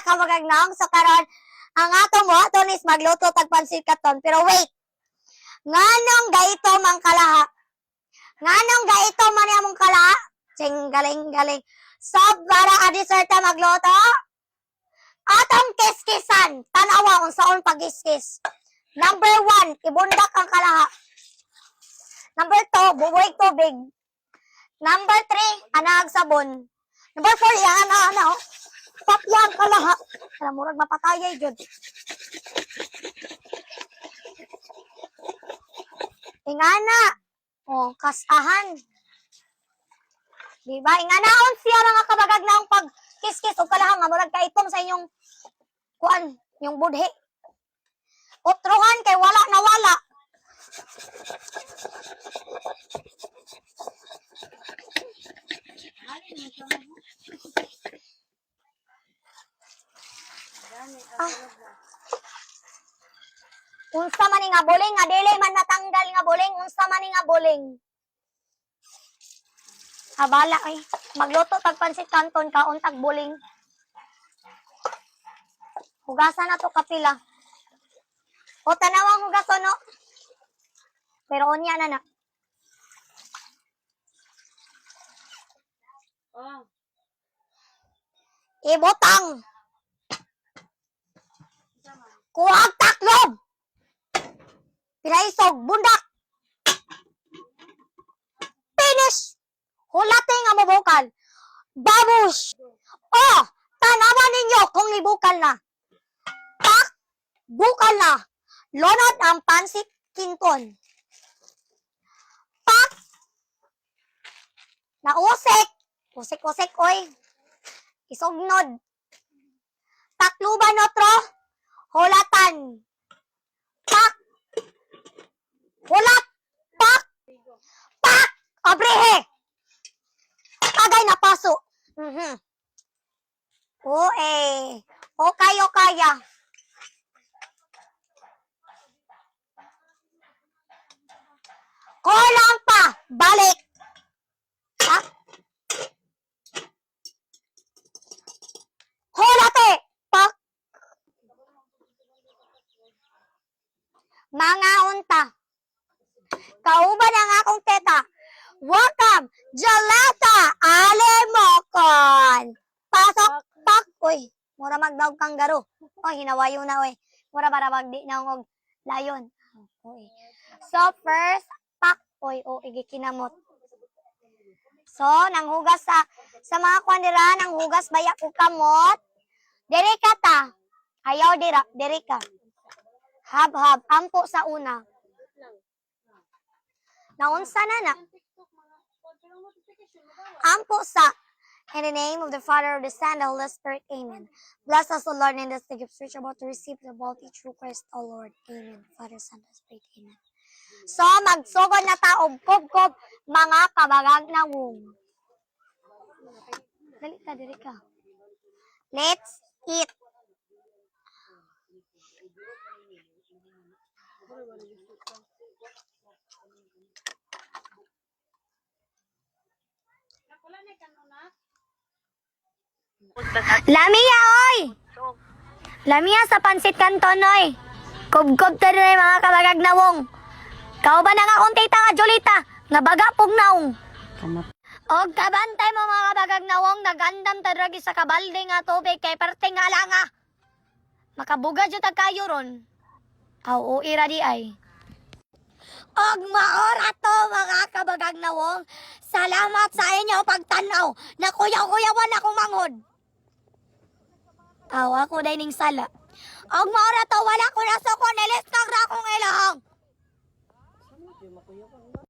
kabagagnaong. So karon ang ato mo aton is magluto tag pansit katon. Pero wait. Nganong gaito mang kalaha? Nganong gaito man among kalaha? Sing galing. So para a dessert magluto. Atong kiskisan. Tanawa kung saan pag-kiskis. Number 1, ibundak ang kalaha. Number 2, bubuig tubig. Number 3, anahag sabon. Number 4, yan, ano, papyang kalaha. Alam mo, mapatayay dyan. Ingana. O, kasahan. Diba? Inganaon siya mga kabagagnaong pag-kiskis o kalaha nga. Murag kaitom sa inyong kuan, yung budhi. Utruhan kay wala na wala. Unsa man nga buling nga dili man natanggal nga buling, unsa man nga buling. Abala ay magluto tag pansit canton ka untag buling. Hugasan na to kapila. O tanawang hugason no. Pero unya na na. Ibutang. Kuhag taklob. Pinaisog, bundak. Finish. Hulate nga mo bukal. Babush. Oh, tanaman ninyo kung ibukal na. Tak, bukal na. Lonod ang pansit kinton. Pak. Nausik. Usik-usik, oy. Isugnod. Takluban otro. Hulatan. Pak. Hulat. Pak. Pak. Abrehe. Agay na paso. O kaya. Kulang pa. Balik. Ha? Hulate. Pak. Mga unta. Kauban ang akong teta. Welcome, Jalata Alemokon. Pasok, pak. Uy, mura magdaog kang garo. Uy, hinawayo na, uy. Mura para magdi na og layon. Uy. So, first, pak. Uy, igikinamot. So, nanghugas sa mga kwandira, nanghugas bayak o kamot. Diri ka ta. Ayaw diri ka. Hab-hab, ampo sa una. Naunsa na. Ampo sa. In the name of the Father, of the Son, and the Holy Spirit, amen. Bless us, O Lord, in this the gifts which are about to receive the bounty through Christ, O Lord. Amen. Father, Son, and Spirit, amen. So, magsugod na ta og kob-kob mga kabagag-nawong. Dali ka. Let's eat. Lamia, oy! Lamia sa pansit canton, oy! Kob-kob ta rin mga kabagag-nawong. Kao ba na nga akong tita nga Jolita, nga baga pugnaong. Og kabantay mo mga kabagag-nawong, nagandam ta dragi sa kabalde nga tubig kay parte nga langa. Makabuga jud tag kayo ron. Aw, ira di ay. Og maora to mga kabagag-nawong. Salamat sa inyo pagtanaw. Nakuyaw-kuyawan ako manghod. Aw, ako day ning sala. Og maora to wala ko na soko nilis kag rakong ilahang.